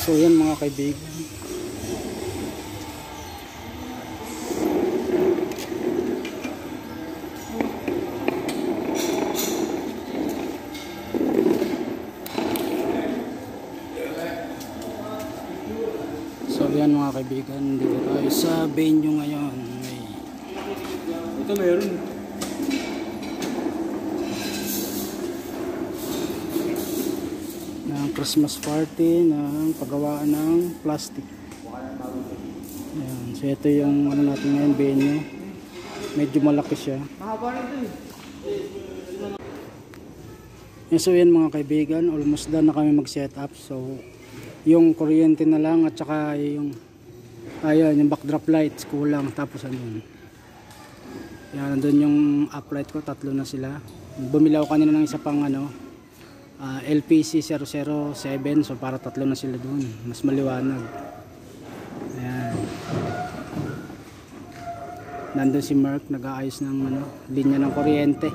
So yan mga kaibigan. So yan mga kaibigan, dito tayo sa venue ngayon. Ito meron. Ng Christmas party ng paggawaan ng plastic. Ayan. So ito yung ano natin ngayon, venue. Medyo malaki siya. So yan mga kaibigan, almost done na kami mag set up. So yung kuryente na lang at saka yung yung backdrop lights kulang, tapos ano yun. Yan, nandun yung uplight ko, tatlo na sila. Bumili ako kanina ng isa pang LPC 007, so para tatlo na sila dun, mas maliwanag. Ayan. Nandun si Mark, nag-aayos ng linya ng kuryente.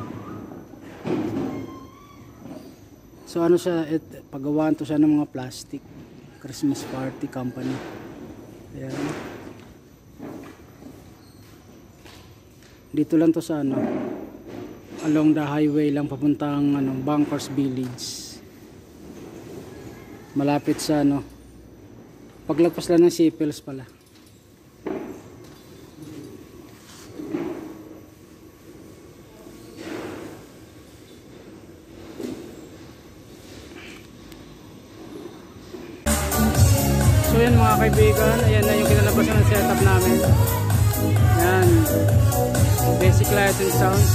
So ano siya, paggawaan to siya ng mga plastic. Christmas party company. Ayan. Dito lang to sa along the highway lang papuntang Bankers Village. Malapit sa paglagpas lang ng Sipils pala. So yan mga kaibigan, ayan na yung kinalabasan ng setup namin. Yan, basic light and sound.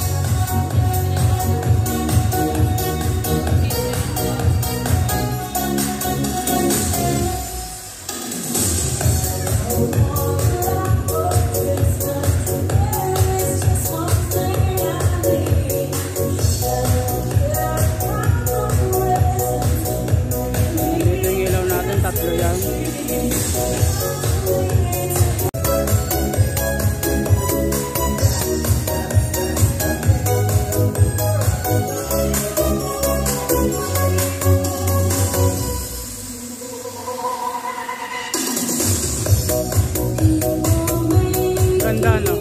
Dito yung ilaw natin, tatlo yan. Ganda, no?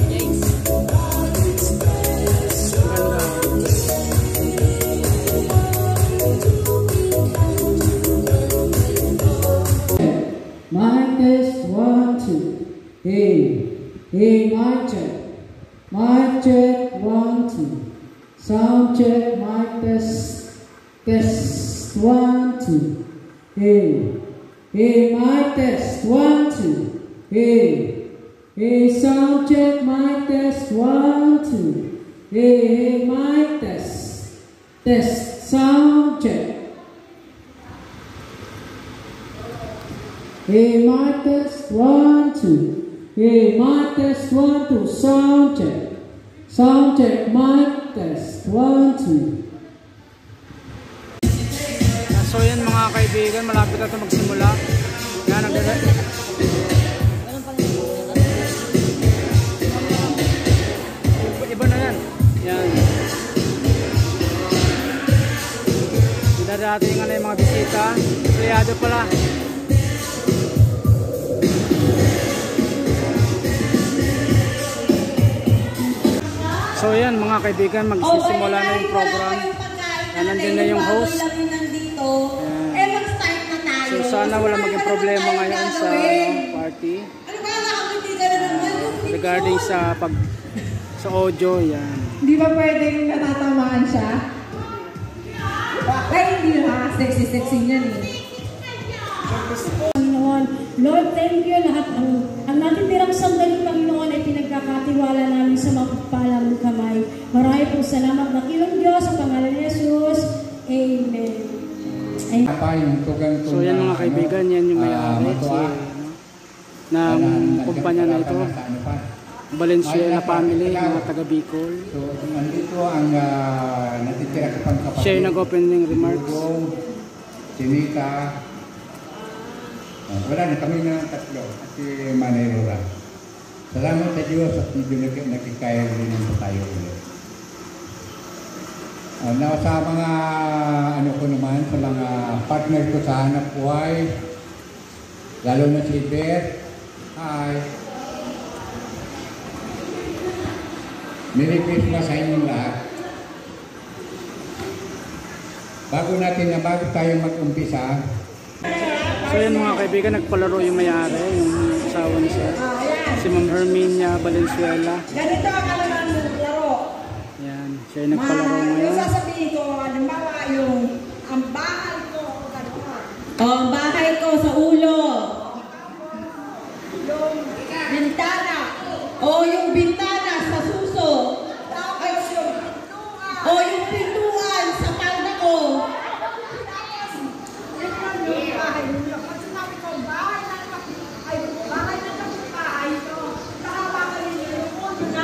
Yes. Ganda. Mic test 1 2. Hey, mic check. Mic check 1 2. Sound check. Mic test 1 2. Hey, mic test 1 2. Hey, sound check. Mic test 1 2. Hey, mic test sound check. Hey, mic test 1 2. Hey, mic test 1 2. Sound check. Sound check. Mic test 1 2. So yan mga kaibigan, malapit na ito magsimula. Yan, iba na yan. Yan. Dadating yung mga bisita. Pleyado pala. So yan mga kaibigan, magsisimula na yung program. Yan, nandun na yung host. So sana wala maging problema ngayon sa party. Regarding sa audio, yan. Hindi ba pwedeng natatamaan siya? Ay, hindi na. Sexy niyan eh. Lord, thank you lahat. Ang natitirang sandali, Panginoon, ay pinagkakatiwala namin sa mapagpalang kamay. Marami pong salamat na kilong Diyos sa pangalan ni Jesus. Amen. So yan mga kaibigan, yan yung may-ari ng kumpanya na ito. Valenzuela family, mga taga Bicol. So nandito ang natitira ko pang kapatid. Siya yung nag-opening remarks. Chinita. Wala na kami na tatlo. Si Manay Rora. Salamat sa Diyos at medyo nakikaya rin naman tayo ulit. Sa mga ko naman, sa mga partner ko sa hanap buhay, lalo na si Beth. Hi. Merry Christmas sa inyong lahat. Bago tayo mag-umpisa, So yan mga kaibigan, nagpalaro yung may-ari, yung asawa ni Sir. Si Ma'am Herminia Valenzuela. Ganito ang kalaman ng laro. Yan, siya yung nagpalaro ngayon. Yung sasabihin ko, halimbawa ang bahay ko, ganito. Ang bahay ko sa ulo. Yung bintana. Yung bintana sa suso. Tapos yung pintuan. Yung pintuan sa palda ko. Yung bahay ninyo. Pag sinabi ko, bahay ng kapitbahay ito. Saka bahay ninyo, yung ulo na.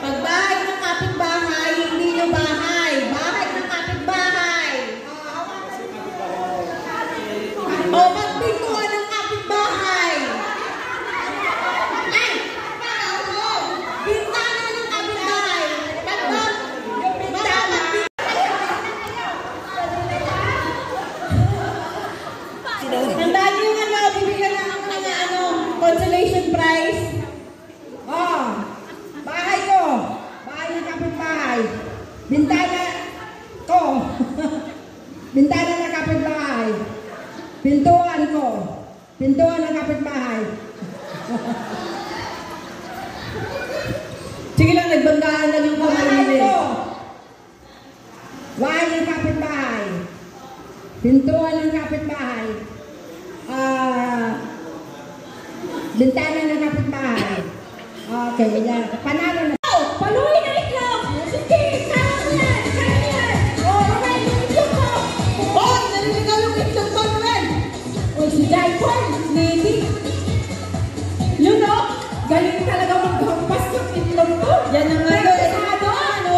Pag bahay ng kapitbahay, hindi nyo bahay. Bahay ng kapitbahay. Pag pintuan ng kapitbahay. Ay! Bintana ng kapitbahay. Yung bintana. Tandaan nyo yung bibigyan na ang mga consolation prize. Bahay ko. Bahay ng kapitbahay. Bintana ko. Bintana ng kapitbahay. Pintuan ko. Pintuan ng kapitbahay. Sige lang, nagbanggaan lang yung Bahay kamay ko. Bahay ng kapitbahay. Pintuan ng kapitbahay. Bintana ng kapitbahay. Okay, yan. Panalo na. Paluin na itlog! Sige, kanan! Kanan! Okay, yung itlog ko! Naliligaw yung itlog mo, Noel! Si Jaipon, Navy. Yun o, galing talaga maghampas yung itlog ko. Yan ang nga Pero yun. sa ano?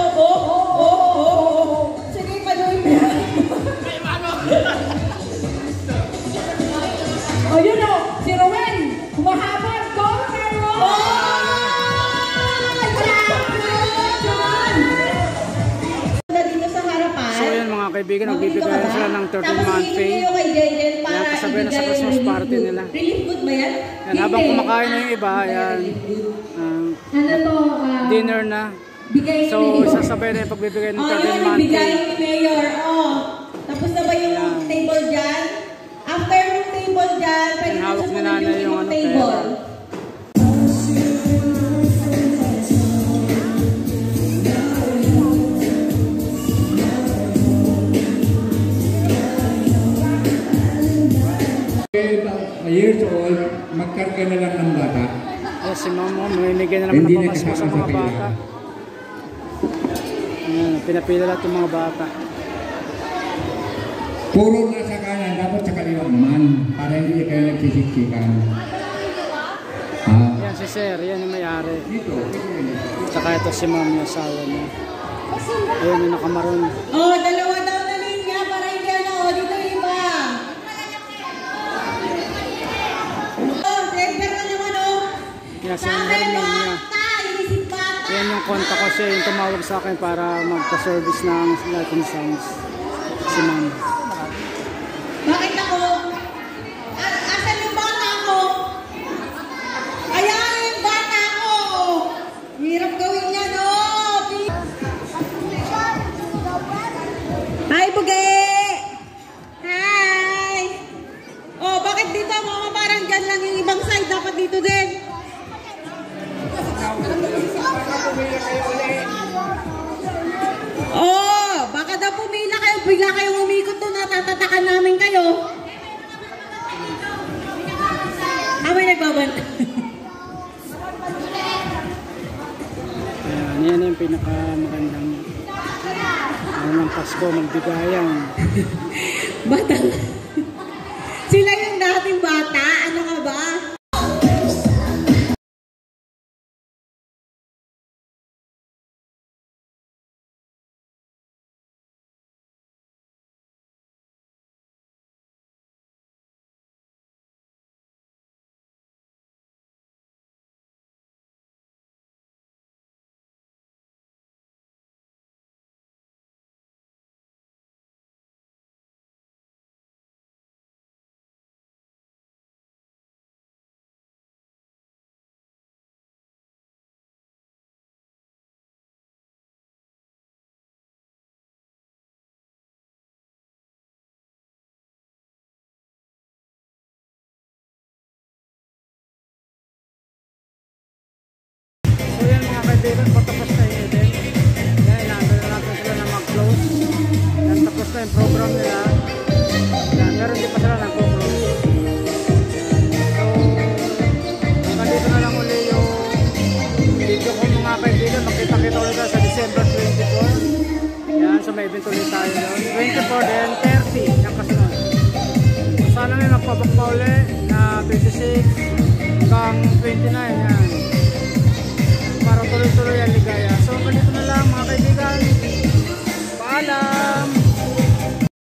Sige, panuin mo yan. Yun o, si Rowan, humahabol. Go, Meron! Dito sa harapan. So yan mga kaibigan, nagbibigay sila ng 13-month pay. Tapos kay Jenjen para Yan, kasabay na sa ibigay Christmas relief party good. nila. Relief good ba yan? Yan, habang kumakain na yung iba, yan, Ano to? dinner na. Bigay So, sasabay na yung pagbibigay ng Yan, 13-month ibigay pay. ni Mayor. Tapos na ba yung Yan. table dyan? After yung table dyan, pwede Yan, na hawak ni sumunod nanay yung yung ano, table. pera. years old, magkarga na lang ng bata. Yes, si Ma'am, mamimigay na naman Hindi ng na pamasko sa kasama mga sa pila. bata. Ayan, pinapila lahat yung mga bata. Puro nasa kanan, dapat sa kaliwa naman, para hindi kayo nagsisiksikan. Yan si Sir, yan yung may-ari. Dito. Tsaka ito si Ma'am, yung asawa niya. Ayun yung nakamaroon. Dalawa daw na linya para hindi dito iba. Driver ka naman Yan si Ma'am Herminia. Inisip bata. Yan yung kontak ko siya, yung tumawag sa akin para magpa-service ng light and sounds. Si Ma'am. Bakit ako? Asan yung bata ko? Ayan yung bata ko. Hirap gawin yan, Hi, Buge! Hi! Bakit dito, mama? Parang dyan lang yung ibang side. Dapat dito din. Baka daw pumila kayo. Bigla kayong umikot doon. Natatatakan namin kayo. May nagbabanta. Yan yung pinakamagandang ng Pasko, magbigayan. Batang. Sila yung dating bata. Ano ka ba? kaibigan, patapos na yung event. Yan, inaantay na natin sila na mag-close. Yan, tapos na yung program nila. Yan, meron din pa sila nag-close. So, hanggang dito na lang uli yung video ko mga kaibigan. Makita-kita ulit tayo sa December 24. Yan, so may event ulit tayo doon. 24 then 30 yung kasunod. So, sana may magpabak pa ulit na 26 hanggang 29 yan. Para tuloy-tuloy ang ligaya. So, ganito na lang mga kaibigan. Paalam!